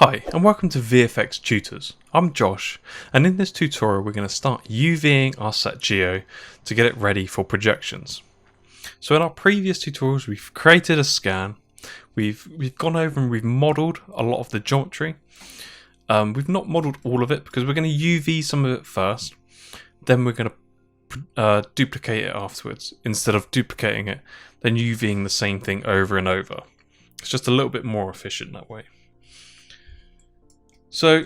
Hi and welcome to VFX Tutors. I'm Josh, and in this tutorial we're going to start UVing our set geo to get it ready for projections. So in our previous tutorials we've created a scan, we've gone over and we've modelled a lot of the geometry. We've not modelled all of it because we're going to UV some of it first, then we're going to duplicate it afterwards instead of duplicating it, then UVing the same thing over and over. It's just a little bit more efficient that way. So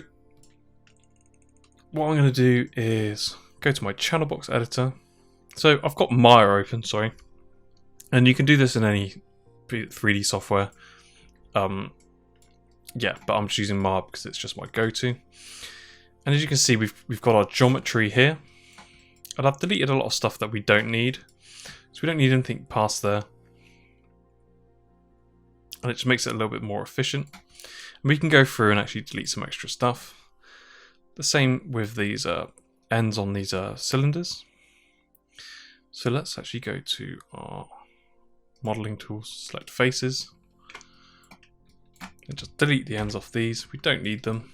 what I'm going to do is go to my channel box editor. So I've got Maya open, sorry, and you can do this in any 3D software. Yeah, but I'm just using Maya because it's just my go-to. And as you can see, we've got our geometry here, and I've deleted a lot of stuff that we don't need, so we don't need anything past there, and it just makes it a little bit more efficient. And we can go through and actually delete some extra stuff. The same with these ends on these cylinders. So let's actually go to our modeling tools, select faces, and just delete the ends off these. We don't need them.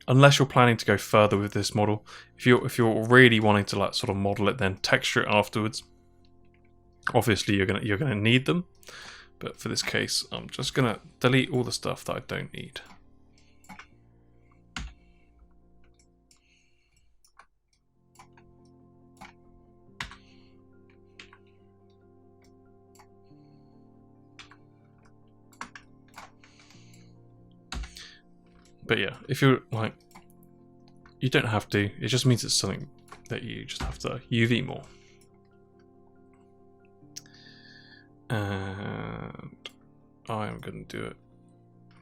Unless you're planning to go further with this model. If you're really wanting to like sort of model it, then texture it afterwards. Obviously you're gonna need them, but for this case I'm just gonna delete all the stuff that I don't need. But yeah, if you're like, you don't have to, it just means it's something that you just have to UV more. And I'm going to do it.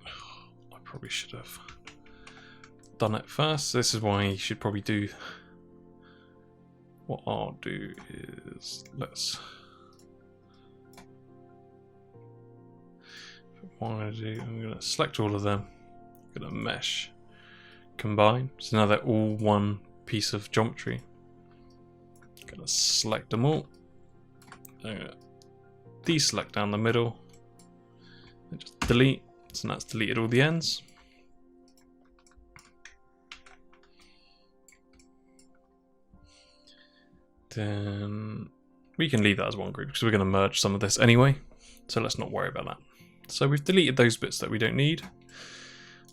I probably should have done it first. This is why you should probably do. What I'll do is I'm going to select all of them. I'm going to mesh, combine. So now they're all one piece of geometry. I'm going to select them all. I'm going to deselect down the middle and just delete. So that's deleted all the ends. Then we can leave that as one group because we're going to merge some of this anyway, so let's not worry about that. So we've deleted those bits that we don't need.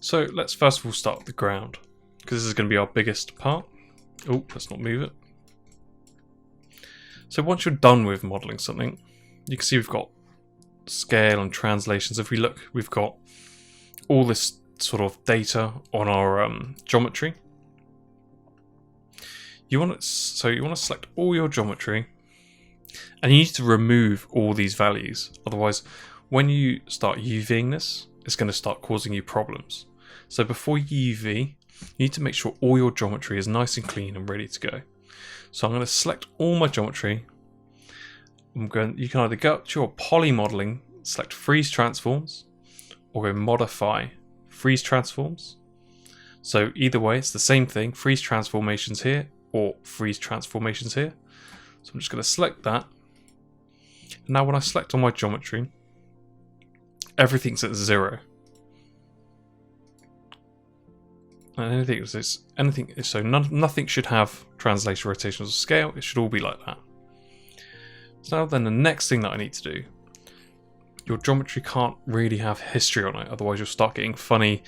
So let's first of all start with the ground, because this is going to be our biggest part. Oh, let's not move it. So once you're done with modeling something, you can see we've got scale and translations. If we look, we've got all this sort of data on our geometry. You want to select all your geometry, and you need to remove all these values. Otherwise, when you start UVing this, it's going to start causing you problems. So before you UV, you need to make sure all your geometry is nice and clean and ready to go. So I'm going to select all my geometry. You can either go up to your poly modeling, select freeze transforms, or go modify freeze transforms. So either way, it's the same thing, freeze transformations here or freeze transformations here. So I'm just going to select that. Now when I select all my geometry, everything's at 0. And nothing should have translation, rotations, or scale. It should all be like that. So now then the next thing that I need to do, your geometry can't really have history on it, otherwise you'll start getting funny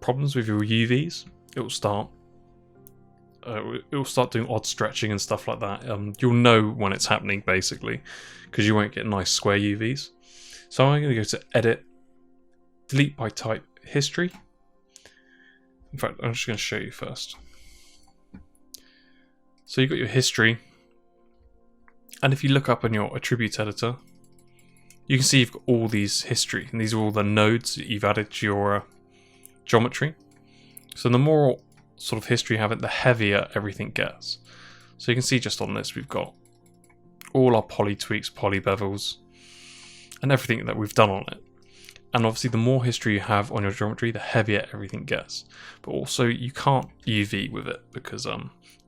problems with your UVs. It will start doing odd stretching and stuff like that. You'll know when it's happening basically, because you won't get nice square UVs. So I'm going to go to Edit, Delete by Type, History. In fact, I'm just going to show you first. So you've got your history. And if you look up in your attributes editor, you can see you've got all these history, and these are all the nodes that you've added to your geometry. So the more sort of history you have it, the heavier everything gets. So you can see just on this, we've got all our poly tweaks, poly bevels, and everything that we've done on it. And obviously the more history you have on your geometry, the heavier everything gets. But also you can't UV with it because it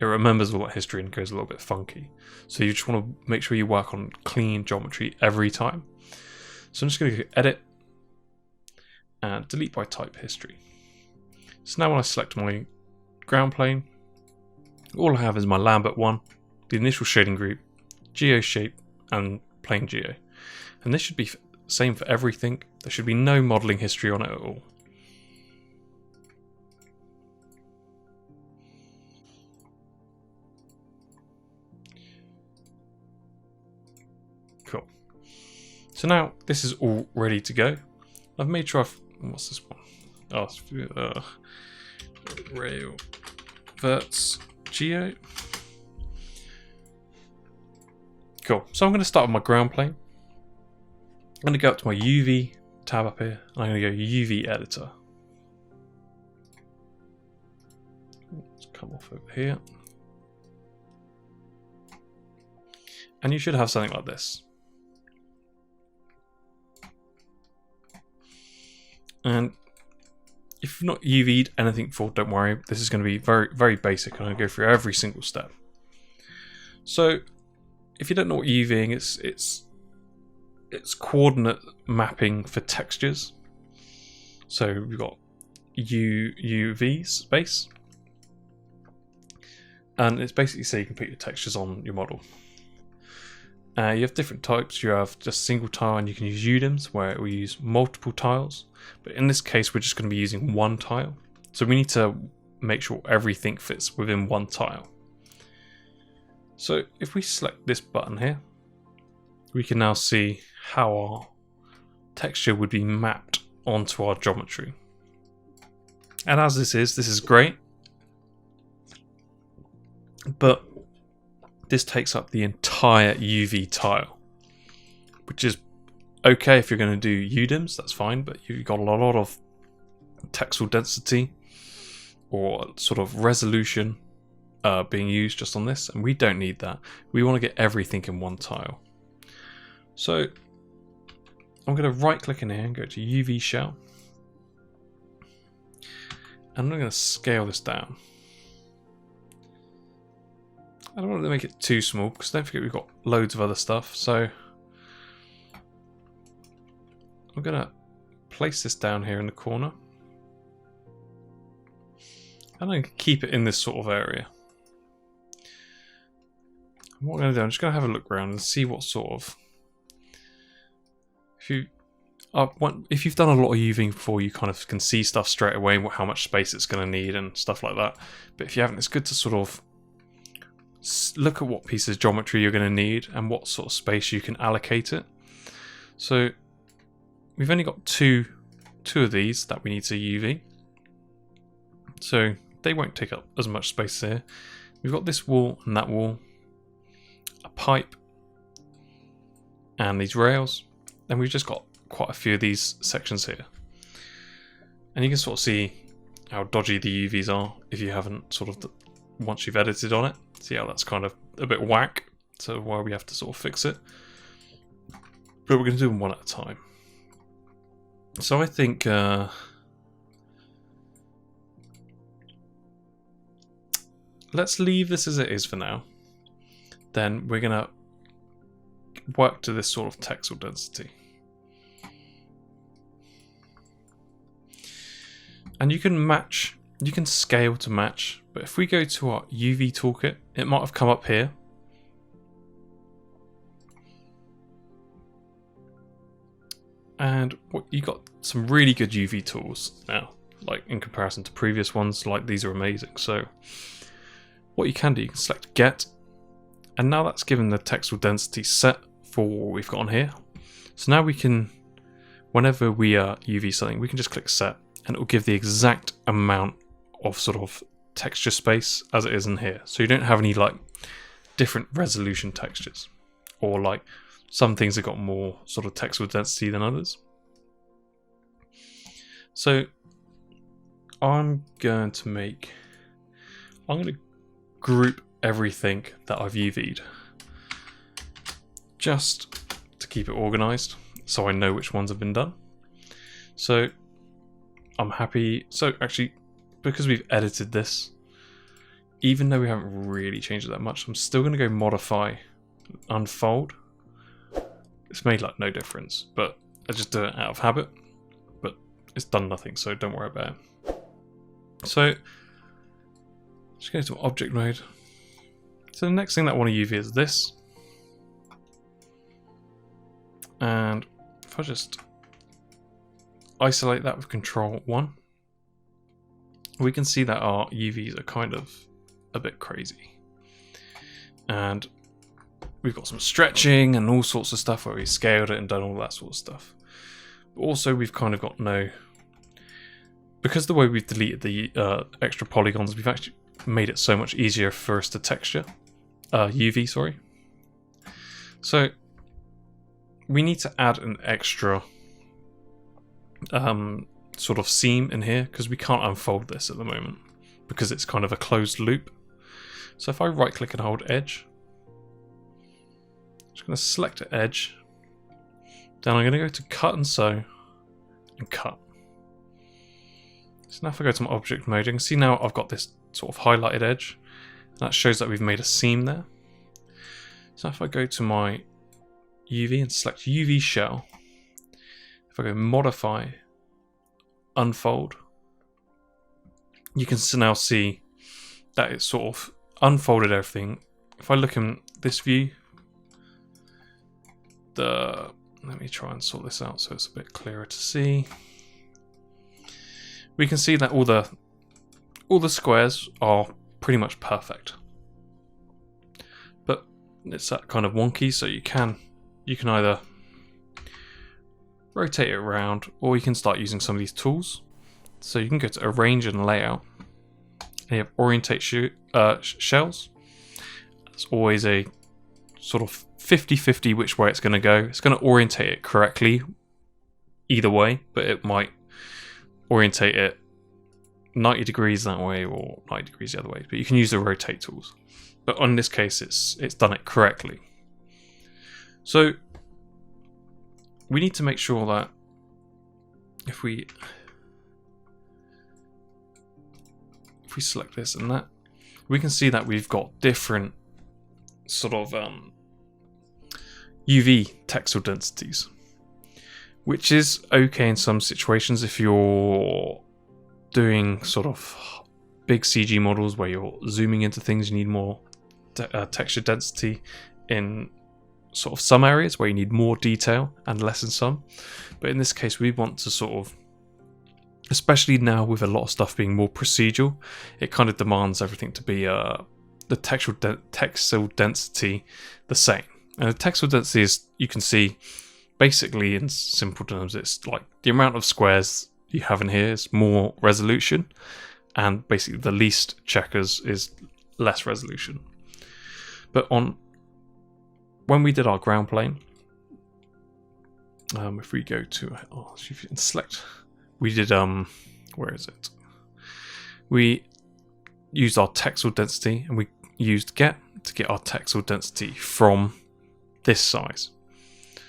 remembers all that history and goes a little bit funky. So you just want to make sure you work on clean geometry every time. So I'm just going to go edit and delete by type history. So now when I select my ground plane, all I have is my Lambert one, the initial shading group, geo shape, and plane geo. And this should be the same for everything. There should be no modeling history on it at all. Cool. So now this is all ready to go. I've made sure what's this one? Oh, it's rail verts geo. Cool. So I'm going to start with my ground plane. I'm going to go up to my UV tab up here, and I'm going to go UV editor. Let's come off over here. And you should have something like this. And if you've not UV'd anything before, don't worry. This is going to be very, very basic. I'm going to go through every single step. So, if you don't know what UVing is, it's coordinate mapping for textures. So we've got UV space, and it's basically so you can put your textures on your model. You have different types. You have just single tile, and you can use UDIMs where it will use multiple tiles. But in this case, we're just going to be using one tile. So we need to make sure everything fits within one tile. So if we select this button here, we can now see how our texture would be mapped onto our geometry. And as this is great, but this takes up the entire UV tile, which is okay if you're going to do UDIMs, that's fine, but you've got a lot of texel density or sort of resolution being used just on this, and we don't need that. We want to get everything in one tile. So I'm going to right click in here and go to UV shell, and I'm going to scale this down. I don't want to make it too small because don't forget we've got loads of other stuff. So I'm going to place this down here in the corner, and I'm going to keep it in this sort of area. And what I'm going to do, I'm just going to have a look around and see what sort of, if you've done a lot of UVing before, you kind of can see stuff straight away, how much space it's going to need and stuff like that. But if you haven't, it's good to sort of look at what pieces of geometry you're going to need and what sort of space you can allocate it. So we've only got two of these that we need to UV, so they won't take up as much space here. We've got this wall and that wall, a pipe, and these rails. And we've just got quite a few of these sections here. And you can sort of see how dodgy the UVs are if you haven't sort of, once you've edited on it. See how that's kind of a bit whack, so why we have to sort of fix it. But we're going to do them one at a time. So I think let's leave this as it is for now. Then we're going to work to this sort of texel density. And you can match, you can scale to match, but if we go to our UV toolkit, it might have come up here. And you got some really good UV tools now, like in comparison to previous ones, like these are amazing. So what you can do, you can select get, and now that's given the texel density set for what we've got on here. So now we can, whenever we UV something, we can just click set, and it will give the exact amount of sort of texture space as it is in here. So you don't have any like different resolution textures, or like some things have got more sort of texel density than others. So I'm going to group everything that I've UV'd just to keep it organized so I know which ones have been done. So I'm happy. So actually, because we've edited this, even though we haven't really changed it that much, I'm still going to go modify, unfold. It's made like no difference, but I just do it out of habit, but it's done nothing, so don't worry about it. So just go to object mode. So the next thing that I want to UV is this. And if I just isolate that with Control 1, we can see that our UVs are kind of a bit crazy. And we've got some stretching and all sorts of stuff where we scaled it and done all that sort of stuff. But also we've kind of got because the way we've deleted the extra polygons, we've actually made it so much easier for us to texture. UV, sorry. So we need to add an extra sort of seam in here because we can't unfold this at the moment because it's kind of a closed loop. So if I right click and hold edge, I'm just going to select an edge, then I'm going to go to cut and sew and cut. So now if I go to my object mode, you can see now I've got this sort of highlighted edge. That shows that we've made a seam there. So if I go to my UV and select UV shell, if I go modify, unfold, you can now see that it's sort of unfolded everything. If I look in this view, let me try and sort this out so it's a bit clearer to see. We can see that all the squares are pretty much perfect, but it's that kind of wonky. So you can either rotate it around, or you can start using some of these tools. So you can go to arrange and layout, and you have orientate shells. It's always a sort of 50-50 which way it's going to go. It's going to orientate it correctly either way, but it might orientate it 90 degrees that way or 90 degrees the other way. But you can use the rotate tools. But on this case, it's done it correctly. So we need to make sure that if we select this and that, we can see that we've got different sort of UV texel densities, which is okay in some situations if you're doing sort of big CG models where you're zooming into things. You need more texture density in sort of some areas where you need more detail and less in some. But in this case, we want to sort of, especially now with a lot of stuff being more procedural, it kind of demands everything to be the texel density the same. And the texel density is, you can see, basically in simple terms, it's like the amount of squares you have in here is more resolution, and basically the least checkers is less resolution. But when we did our ground plane, if we go to select, we did where is it? We used our texel density, and we used get to get our texel density from this size.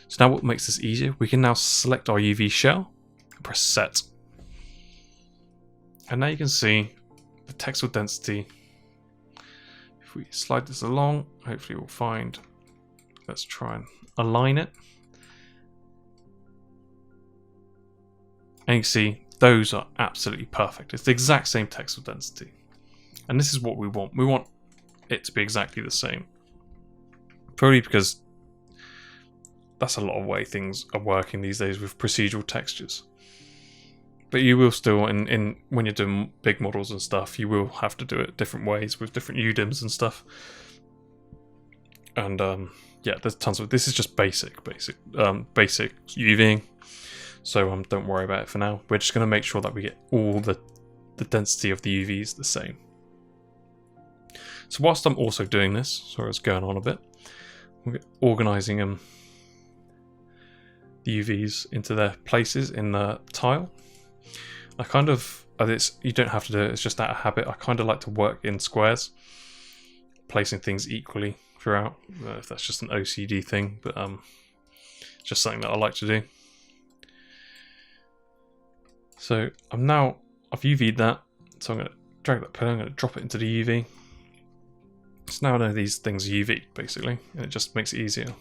So now what makes this easier, we can now select our UV shell and press set. And now you can see the texel density. If we slide this along, hopefully we'll find, let's try and align it. And you can see those are absolutely perfect. It's the exact same texel density. And this is what we want. We want it to be exactly the same. Probably because that's a lot of way things are working these days with procedural textures. But you will still, in when you're doing big models and stuff, you will have to do it different ways with different UDIMs and stuff. And yeah, there's tons of. This is just basic UVing. So don't worry about it for now. We're just going to make sure that we get all the density of the UVs the same. So whilst I'm also doing this, sorry, it's going on a bit. We're organising the UVs into their places in the tile. I kind of, you don't have to do it, it's just out of habit. I kind of like to work in squares, placing things equally throughout. If that's just an OCD thing, but it's just something that I like to do. So I've UV'd that, so I'm going to drag that pillar, I'm going to drop it into the UV. So now I know these things are UV basically, and it just makes it easier. So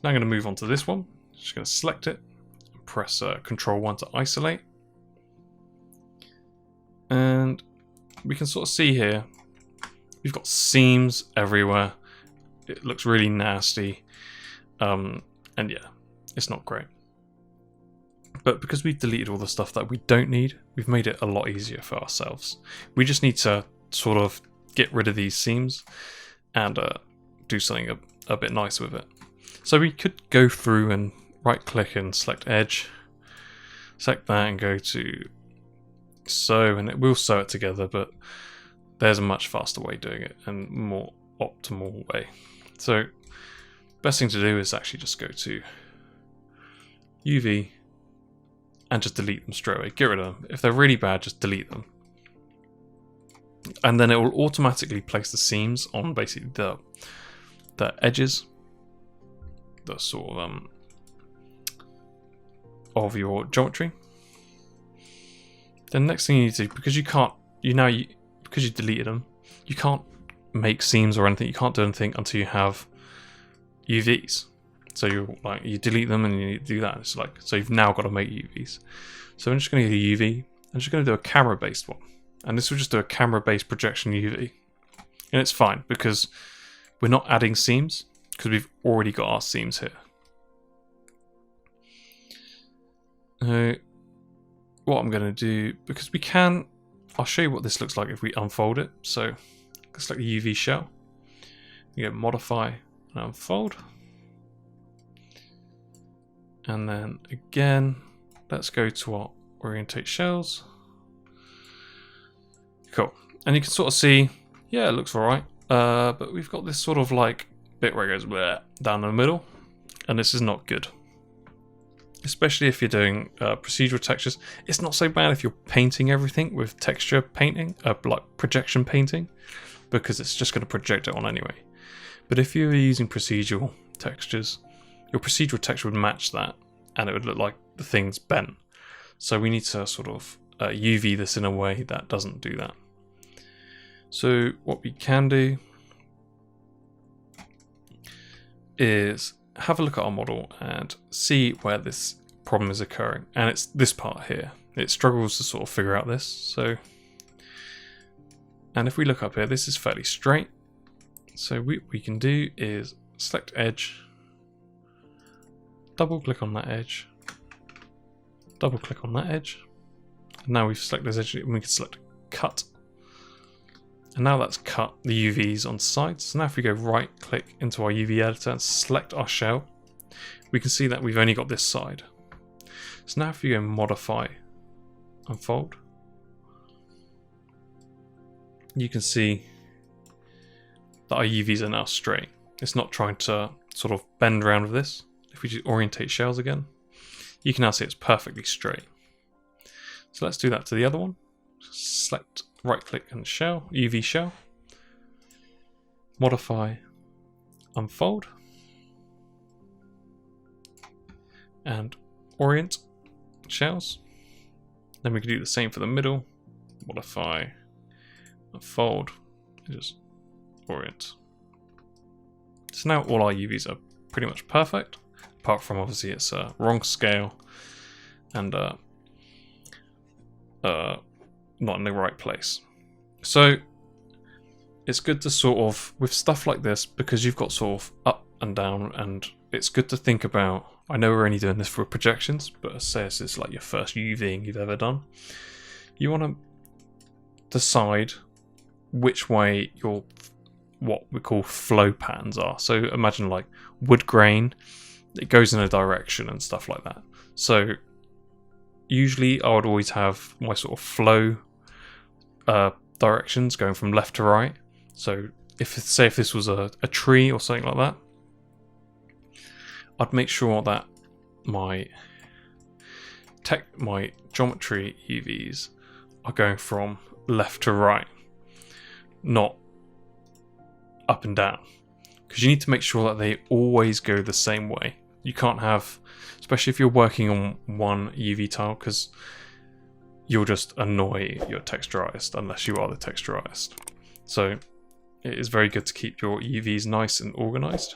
now I'm going to move on to this one. Just going to select it, and press Control 1 to isolate. And we can sort of see here, we've got seams everywhere. It looks really nasty. And yeah, it's not great. But because we've deleted all the stuff that we don't need, we've made it a lot easier for ourselves. We just need to sort of get rid of these seams and do something a bit nice with it. So we could go through and right click and select edge, select that and go to sew, and it will sew it together, but there's a much faster way of doing it and more optimal way. So best thing to do is actually just go to UV and just delete them straight away. Get rid of them. If they're really bad, just delete them. And then it will automatically place the seams on basically the edges, the sort of your geometry. The next thing you need to do, because because you deleted them, you can't make seams or anything. You can't do anything until you have UVs. So you delete them and you do that. It's like, so you've now got to make UVs. So I'm just going to do UV. I'm just going to do a camera-based one, and this will just do a camera-based projection UV, and it's fine because we're not adding seams because we've already got our seams here. What I'm going to do, because we can, I'll show you what this looks like if we unfold it. So let's select the UV shell. You go modify and unfold. And then again, let's go to our orientate shells. Cool. And you can sort of see, yeah, it looks alright. But we've got this sort of like bit where it goes bleh, down the middle. And this is not good. Especially if you're doing procedural textures. It's not so bad if you're painting everything with texture painting, like projection painting, because it's just going to project it on anyway. But if you're using procedural textures, your procedural texture would match that, and it would look like the thing's bent. So we need to sort of UV this in a way that doesn't do that. So what we can do is have a look at our model and see where this problem is occurring. And it's this part here. It struggles to sort of figure out this. So, and if we look up here, this is fairly straight. So what we can do is select edge, double click on that edge, double click on that edge. And now we've selected this edge, and we can select cut. And now that's cut the UVs on sides. So now if we go right click into our UV editor and select our shell, we can see that we've only got this side. So now if we go modify, unfold, you can see that our UVs are now straight. It's not trying to sort of bend around with this. If we just orientate shells again, you can now see it's perfectly straight. So let's do that to the other one. Select right click and shell, UV shell, modify, unfold, and orient shells. Then we can do the same for the middle, modify, unfold, and just orient. So now all our UVs are pretty much perfect, apart from obviously it's a wrong scale and not in the right place. So it's good to sort of, with stuff like this, because you've got sort of up and down, and it's good to think about, I know we're only doing this for projections, but say this is like your first UVing you've ever done. You want to decide which way your, what we call flow patterns are. So imagine like wood grain, it goes in a direction and stuff like that. So usually I would always have my sort of flow directions going from left to right. So if this was a tree or something like that, I'd make sure that my geometry UVs are going from left to right, not up and down, because you need to make sure that they always go the same way. You can't have, especially if you're working on one UV tile, because you'll just annoy your texture artist unless you are the texture artist. So it is very good to keep your UVs nice and organized.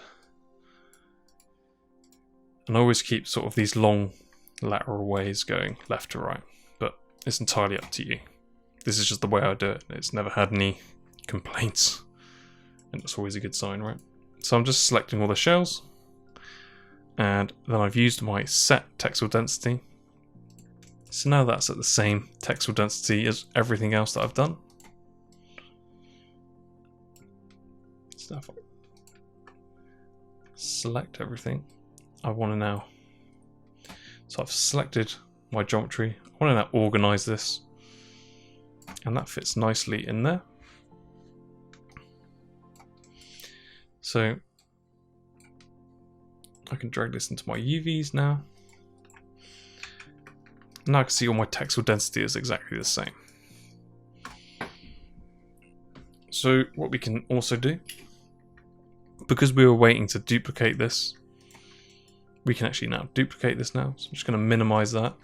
And I always keep sort of these long lateral ways going left to right, but it's entirely up to you. This is just the way I do it. It's never had any complaints, and it's always a good sign, right? So I'm just selecting all the shells, and then I've used my set texel density. So now that's at the same texel density as everything else that I've done. So if I select everything, I want to now, so I've selected my geometry, I want to now organize this, and that fits nicely in there. So I can drag this into my UVs now. Now I can see all my texel density is exactly the same. So what we can also do, because we were waiting to duplicate this, we can actually now duplicate this now. So I'm just going to minimize that.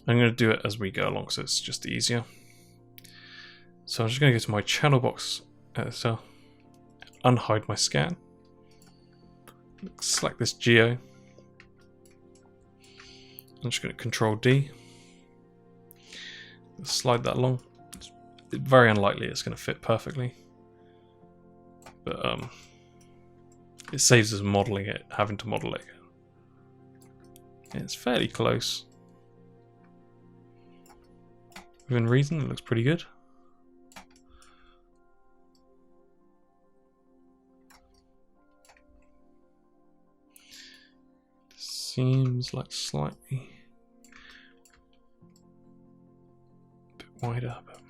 I'm going to do it as we go along, so it's just easier. So I'm just going to go to my channel box editor, unhide my scan, select this geo. I'm just going to Control D, slide that along. It's very unlikely it's going to fit perfectly, but it saves us modeling it, having to model it again. It's fairly close. Within reason, it looks pretty good. Seems like slightly a bit wider. But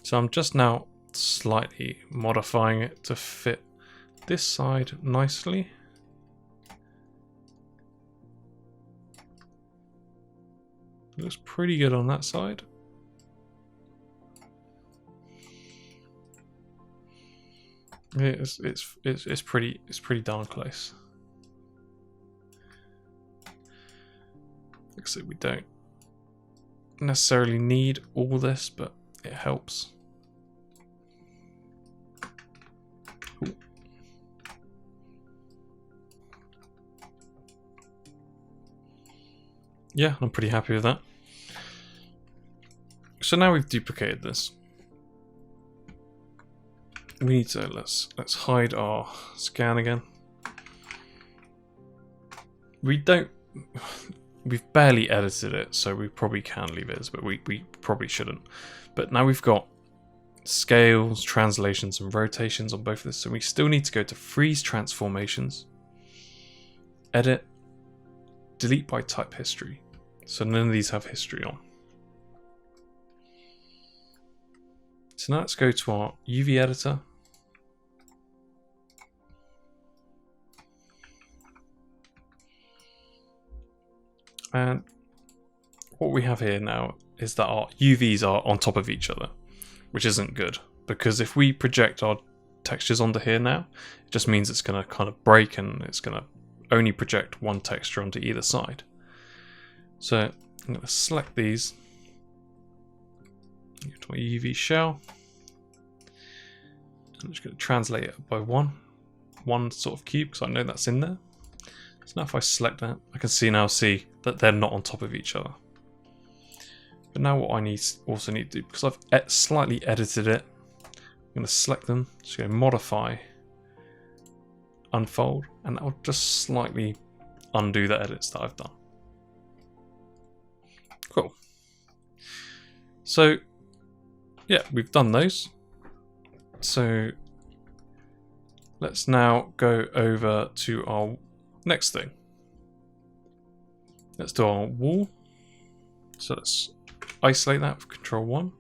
so I'm just now slightly modifying it to fit this side nicely. Looks pretty good on that side. It's pretty darn close. Looks like we don't necessarily need all this, but it helps. Ooh. Yeah, I'm pretty happy with that. So now we've duplicated this. We need to let's hide our scan again. We've barely edited it, so we probably can leave it as, but we probably shouldn't. But now we've got scales, translations, and rotations on both of this, so we still need to go to freeze transformations, edit, delete by type history. So none of these have history on. So now let's go to our UV editor. And what we have here now is that our UVs are on top of each other, which isn't good, because if we project our textures onto here now, it just means it's going to kind of break and it's going to only project one texture onto either side. So I'm going to select these, go to my UV shell. I'm just going to translate it by one sort of cube, because I know that's in there. So now if I select that, I can see that they're not on top of each other. But now what I also need to do, because I've slightly edited it, I'm going to select them, just go modify, unfold, and that will just slightly undo the edits that I've done. Cool. So yeah, we've done those. So let's now go over to our next thing. Let's do our wall. So let's isolate that with Control-1.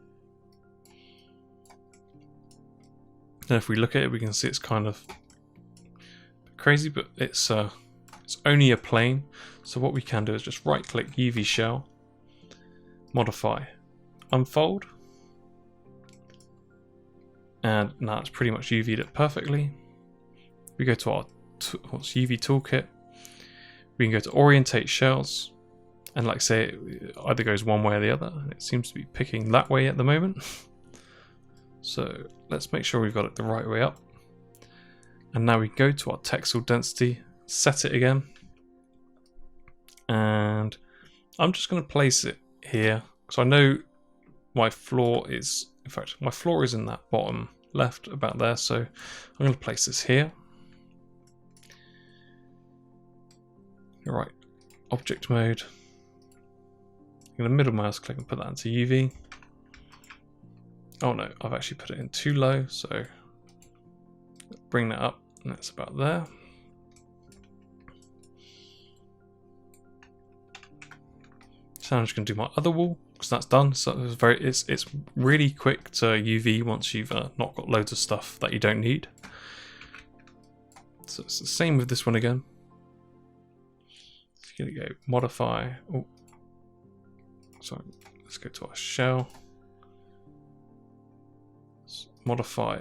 And if we look at it, we can see it's kind of crazy, but it's only a plane. So what we can do is just right-click UV shell, modify, unfold, and now it's pretty much UV'd it perfectly. We go to our UV toolkit. We can go to orientate shells, And like I say, it either goes one way or the other. It seems to be picking that way at the moment. So let's make sure we've got it the right way up. And now we go to our texel density, set it again. And I'm just going to place it here. So I know my floor is, in fact, my floor is in that bottom left about there. So I'm going to place this here. All right, object mode. I'm going to middle mouse click and put that into UV. Oh no, I've actually put it in too low, so bring that up, and that's about there. So I'm just going to do my other wall because that's done. So it's really quick to UV once you've not got loads of stuff that you don't need. So it's the same with this one again. So you're going to go modify. Oh, sorry. Let's go to our shell. Modify,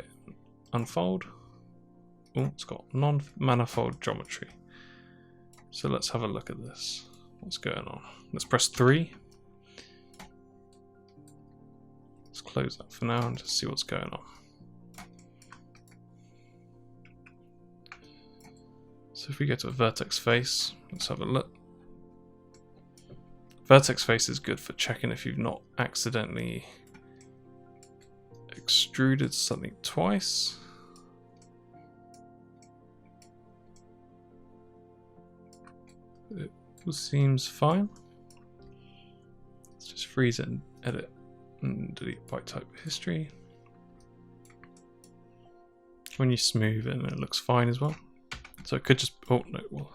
unfold. Oh, it's got non-manifold geometry. So let's have a look at this. What's going on? Let's press 3. Let's close that for now and just see what's going on. So if we go to a vertex face, let's have a look. Vertex face is good for checking if you've not accidentally extruded something twice. It seems fine. Let's just freeze it and edit and delete by type history. When you smooth it, it looks fine as well. So it could just, oh no, well,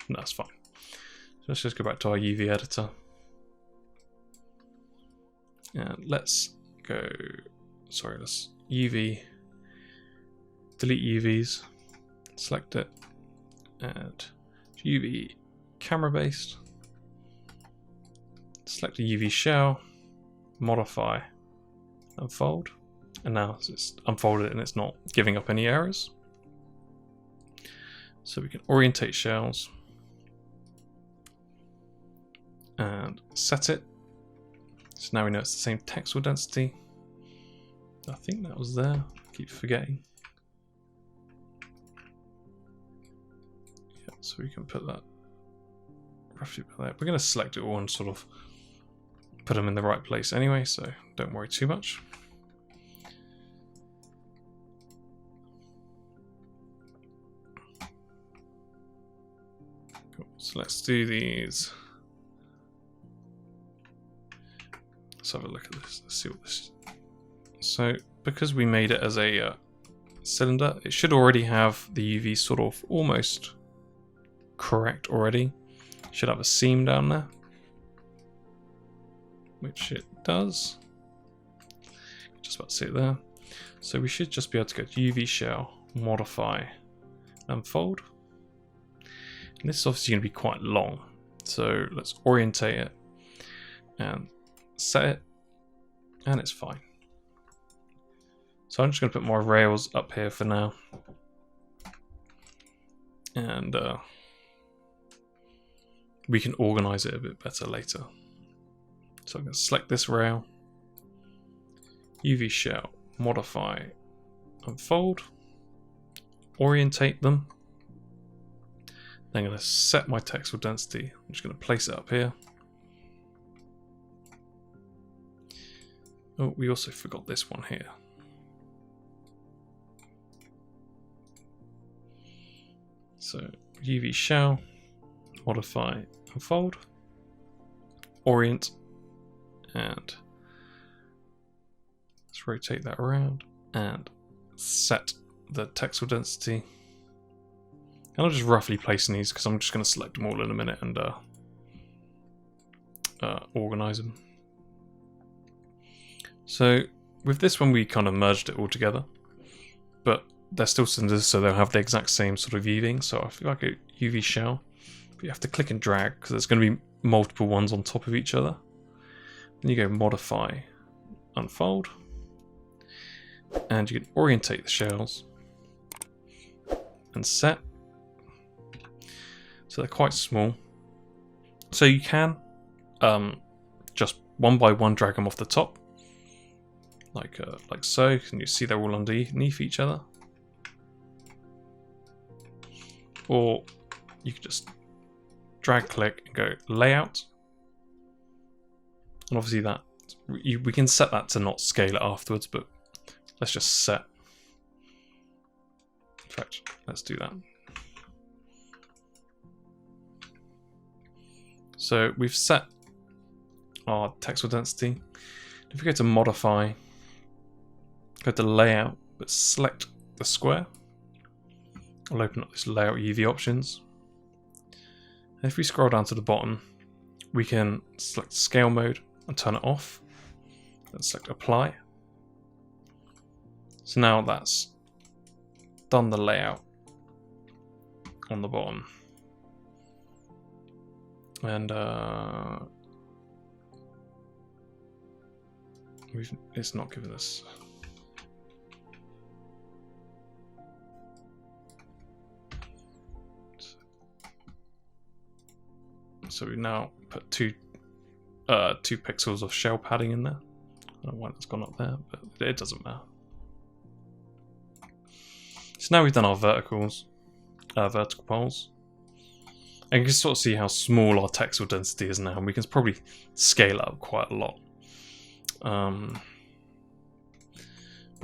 no, that's fine. So let's just go back to our UV editor. And let's go, sorry, let's UV, delete UVs, select it, and UV camera based, select a UV shell, modify, unfold, and now it's unfolded and it's not giving up any errors. So we can orientate shells and set it. So now we know it's the same texel density. I think that was there. I keep forgetting. Yeah, so we can put that roughly about there. We're going to select it all and sort of put them in the right place anyway, so don't worry too much. Cool. So let's do these. Let's have a look at this. Let's see what this is. So because we made it as a cylinder, it should already have the UV sort of almost correct already. It should have a seam down there, which it does. Just about to see it there. So we should just be able to go to UV shell, modify, unfold. And this is obviously going to be quite long. So let's orientate it and set it, and it's fine. So I'm just going to put my rails up here for now, and we can organize it a bit better later. So I'm going to select this rail, UV shell, modify, unfold, orientate them. Then I'm going to set my texel density. I'm just going to place it up here. Oh, we also forgot this one here. So UV shell, modify, unfold, orient, and let's rotate that around and set the texel density. And I'll just roughly place these because I'm just going to select them all in a minute and organize them. So with this one we kind of merged it all together, but they're still cylinders, so they'll have the exact same sort of UVing. So if I go UV shell, you have to click and drag because there's going to be multiple ones on top of each other. Then you go modify, unfold, and you can orientate the shells and set. So they're quite small. So you can just one by one drag them off the top, like so, and you see they're all underneath each other. Or you can just drag click and go layout, and obviously that we can set that to not scale it afterwards, but let's just set. In fact, let's do that. So we've set our textile density. If we go to modify, go to layout, but select the square, I'll open up this layout UV options. And if we scroll down to the bottom, we can select scale mode and turn it off. And select apply. So now that's done the layout on the bottom. And it's not giving us. So we now put two pixels of shell padding in there. I don't know why it's gone up there, but it doesn't matter. So now we've done our vertical poles. And you can sort of see how small our textile density is now, and we can probably scale it up quite a lot. But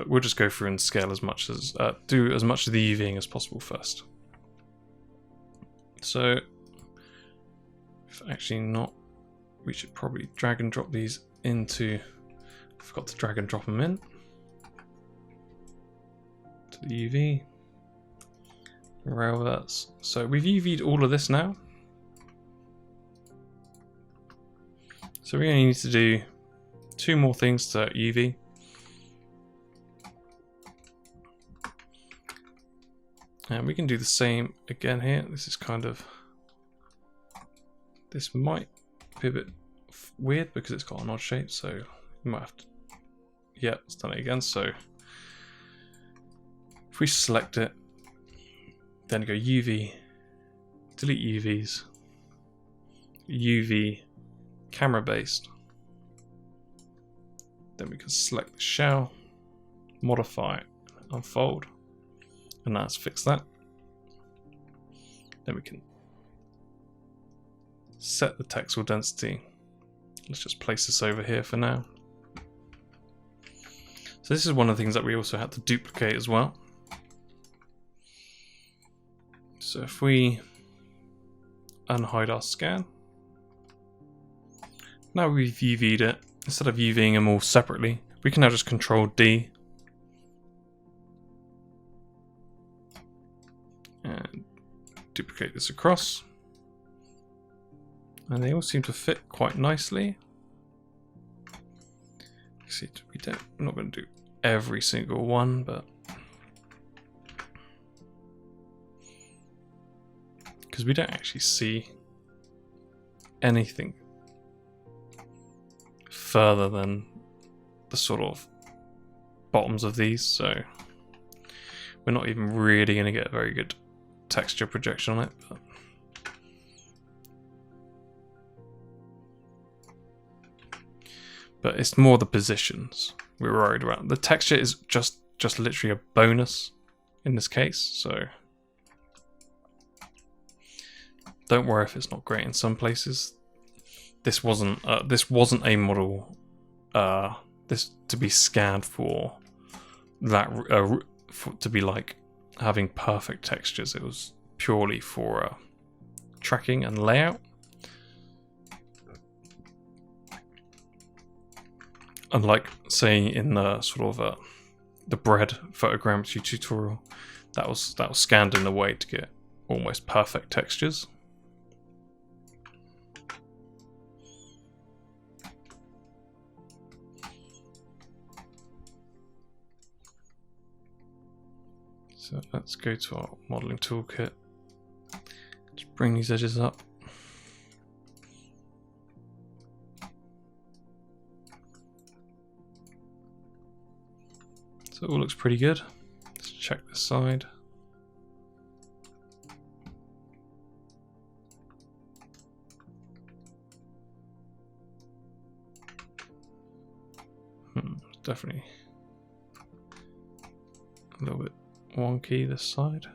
we'll just go through and scale as much as do as much of the UVing as possible first. So, if actually not, we should probably drag and drop these into. I forgot to drag and drop them in to the UV. Railverts. So we've UV'd all of this now. So we only need to do 2 more things to UV. And we can do the same again here. This is kind of, this might be a bit weird because it's got an odd shape, so you might have to, yeah, it's done it again. So if we select it, then go UV, delete UVs, UV camera based. Then we can select the shell, modify, unfold, and that's fixed that. Then we can set the textile density. Let's just place this over here for now. So this is one of the things that we also had to duplicate as well. So if we unhide our scan, now we've UV'd it, instead of UVing them all separately, we can now just Control D and duplicate this across. And they all seem to fit quite nicely. See, we're not going to do every single one, but because we don't actually see anything further than the sort of bottoms of these, so we're not even really going to get a very good texture projection on it. But it's more the positions we're worried about. The texture is just literally a bonus in this case, so don't worry if it's not great in some places. This wasn't a model this to be scanned for that to be like having perfect textures. It was purely for tracking and layout. Unlike, say, in the sort of the bread photogrammetry tutorial, that was scanned in a way to get almost perfect textures. So let's go to our modeling toolkit. Just bring these edges up. So it all looks pretty good. Let's check this side. definitely a little bit wonky this side.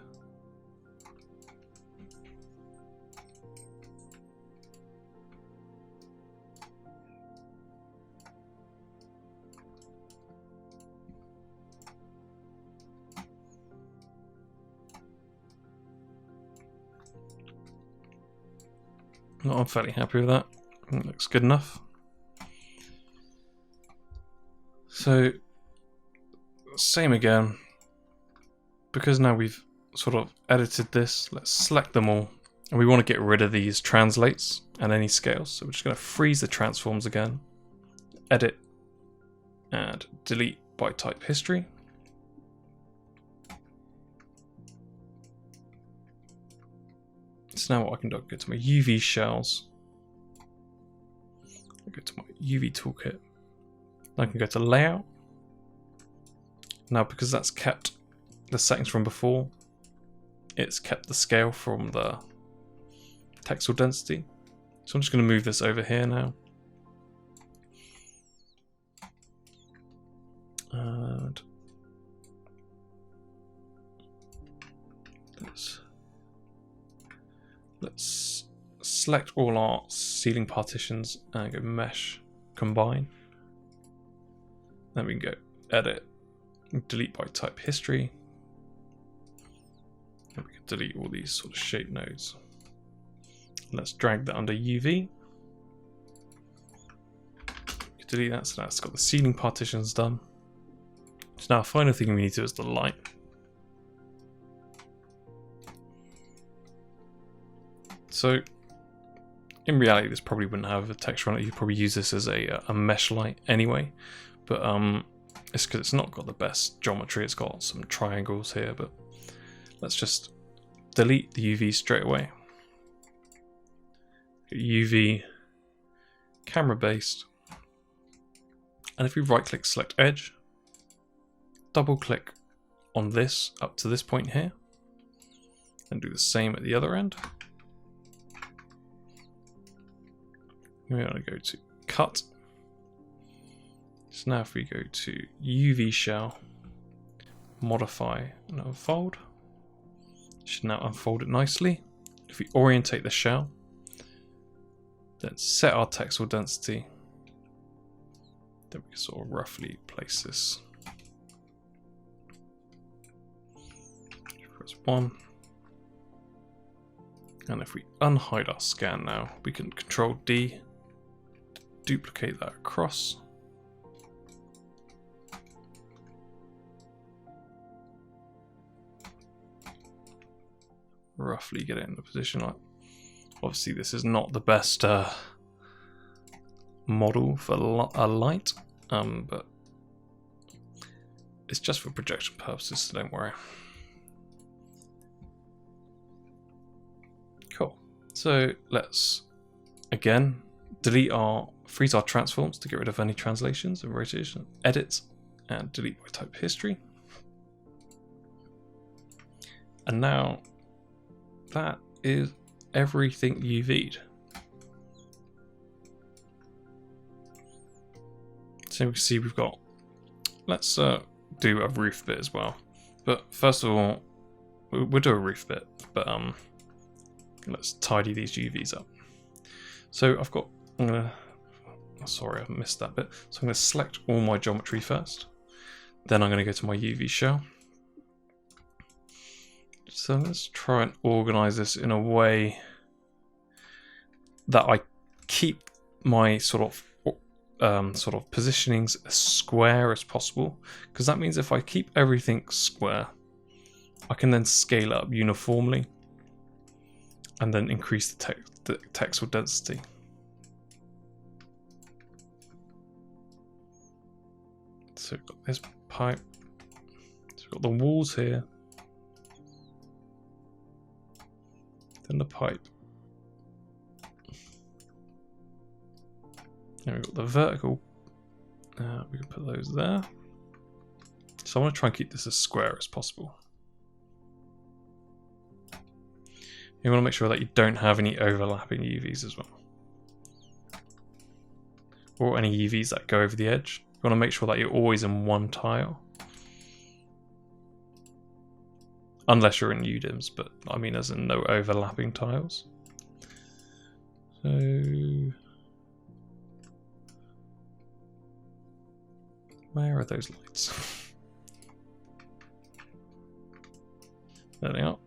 I'm fairly happy with that. It looks good enough. So, same again. Because now we've sort of edited this, let's select them all. And we want to get rid of these translates and any scales. So we're just going to freeze the transforms again. Edit and delete by type history. So now what I can do, I can go to my UV shells. I go to my UV toolkit. I can go to layout. Now because that's kept the settings from before, it's kept the scale from the texel density. So I'm just going to move this over here now. And let's select all our ceiling partitions and go mesh, combine. Then we can go edit, delete by type history. And we can delete all these sort of shape nodes. Let's drag that under UV. Delete that, so that's got the ceiling partitions done. So now the final thing we need to do is the light. So in reality this probably wouldn't have a texture on it, you'd probably use this as a mesh light anyway, but it's because it's not got the best geometry, it's got some triangles here, but let's just delete the UV straight away. UV camera based, and if we right click select edge, double click on this up to this point here, and do the same at the other end. We're going to go to cut. So now if we go to UV shell, modify and unfold, it should now unfold it nicely. If we orientate the shell, then set our texel density, then we can sort of roughly place this. Press 1. And if we unhide our scan now, we can Control D, duplicate that across. Roughly get it in the position like. Obviously this is not the best model for a light, but it's just for projection purposes, so don't worry. Cool. So let's again freeze our transforms to get rid of any translations and rotation, edit and delete by type history. And now that is everything UV'd. So we can see we've got, let's do a roof bit as well. But first of all, we'll do a roof bit, but let's tidy these UVs up. So I've got, sorry I missed that bit. So I'm going to select all my geometry first. Then I'm going to go to my UV shell. So let's try and organize this in a way that I keep my sort of positionings as square as possible, because that means if I keep everything square, I can then scale up uniformly and then increase the texel density. So we've got this pipe, so we've got the walls here, then the pipe, and we've got the vertical, we can put those there. So I want to try and keep this as square as possible. You want to make sure that you don't have any overlapping UVs as well, or any UVs that go over the edge. You want to make sure that you're always in one tile. Unless you're in UDIMs, but I mean as in no overlapping tiles. So where are those lights? There they are.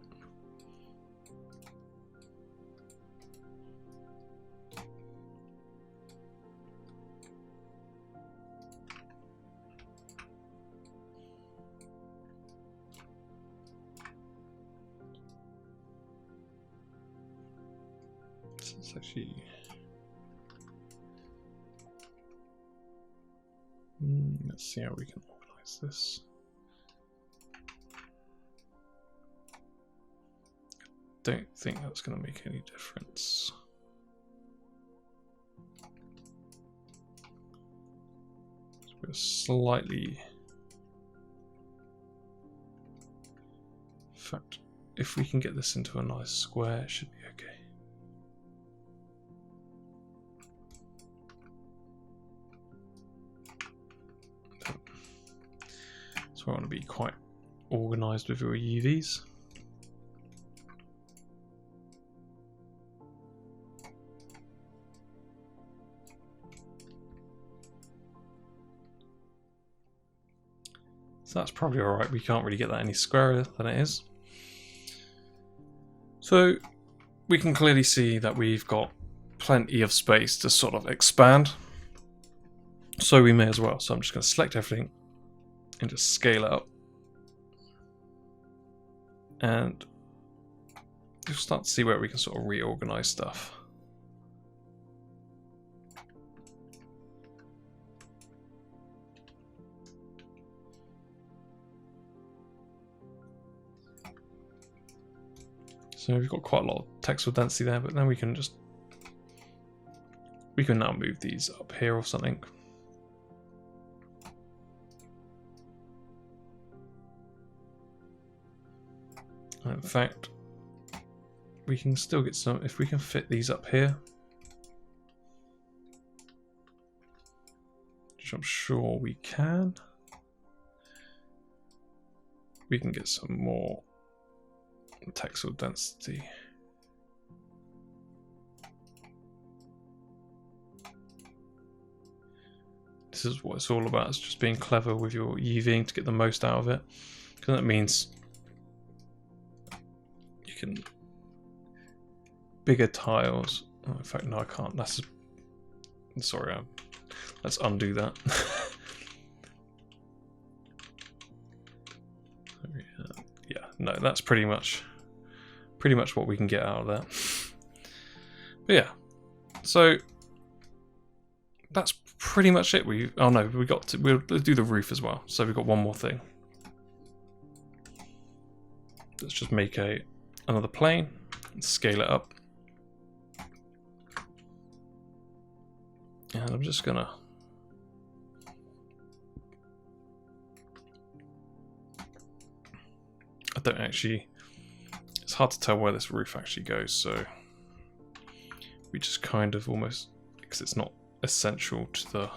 It's actually let's see how we can organize this. Don't think that's going to make any difference. We're slightly. In fact, if we can get this into a nice square, it should be okay. So I want to be quite organized with your UVs. So that's probably alright, we can't really get that any squarer than it is. So we can clearly see that we've got plenty of space to sort of expand. So we may as well. So I'm just going to select everything and just scale it up. And you'll start to see where we can sort of reorganize stuff. So we've got quite a lot of textile density there, but then we can now move these up here or something. And in fact, we can still get some, if we can fit these up here, which I'm sure we can get some more textile density. This is what it's all about, it's just being clever with your UVing to get the most out of it. Because that means you can bigger tiles. Oh, in fact, no, I can't. That's sorry. Let's undo that. Yeah, no, that's pretty much what we can get out of that. But yeah, so that's pretty much it. We'll do the roof as well. So we've got one more thing. Let's just make another plane and scale it up. And I'm just gonna it's hard to tell where this roof actually goes, so we just kind of almost, because it's not essential to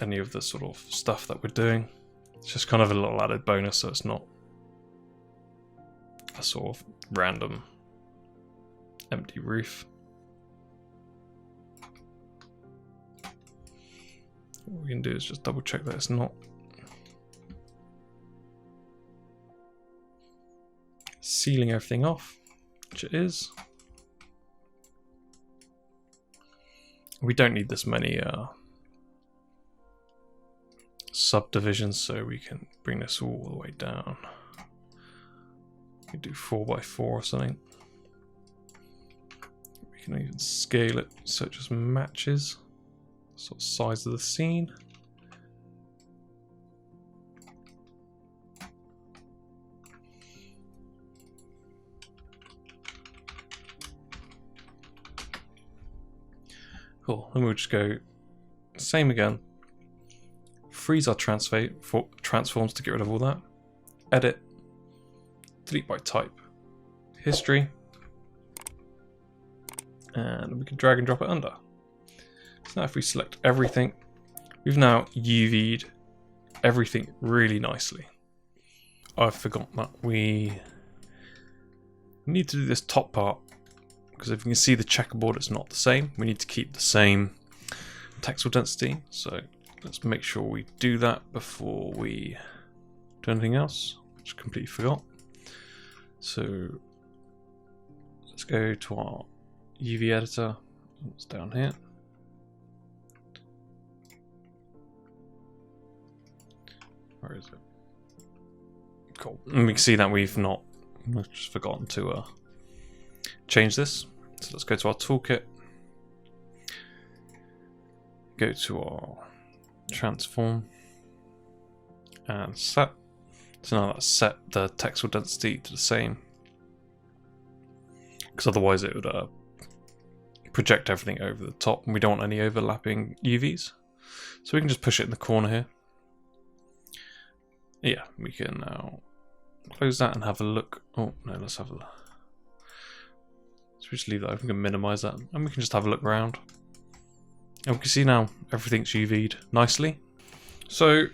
any of the sort of stuff that we're doing. It's just kind of a little added bonus, so it's not a sort of random empty roof. What we can do is just double check that it's not sealing everything off, which it is. We don't need this many subdivisions, so we can bring this all the way down. We can do 4x4 or something. We can even scale it so it just matches the sort of size of the scene. Cool, and we'll just go same again. Freeze our transforms to get rid of all that. Edit, delete by type, history, and we can drag and drop it under. So now if we select everything, we've now UV'd everything really nicely. I forgot that we need to do this top part, because if you can see the checkerboard, it's not the same. We need to keep the same textile density. So let's make sure we do that before we do anything else, which I completely forgot. So let's go to our UV editor. It's down here. Where is it? Cool. And we can see that we've just forgotten to change this. So let's go to our toolkit. Go to our transform and set. So now that's set the textile density to the same, because otherwise it would project everything over the top, and we don't want any overlapping UVs. So we can just push it in the corner here. Yeah, we can now close that and have a look. Oh no, let's have a look. So we just leave that open, we can minimize that, and we can just have a look around. And we can see now everything's UV'd nicely. So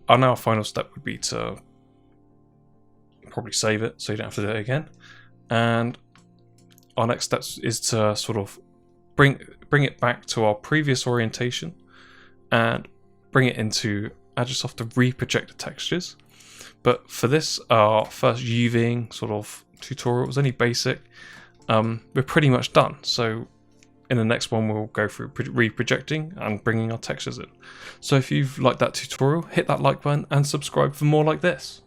our final step would be to probably save it so you don't have to do it again. And our next step is to sort of bring it back to our previous orientation and bring it into Agisoft to reproject the textures. But for this, our first UVing sort of tutorial was only basic. We're pretty much done. So in the next one, we'll go through reprojecting and bringing our textures in. So if you've liked that tutorial, hit that like button and subscribe for more like this.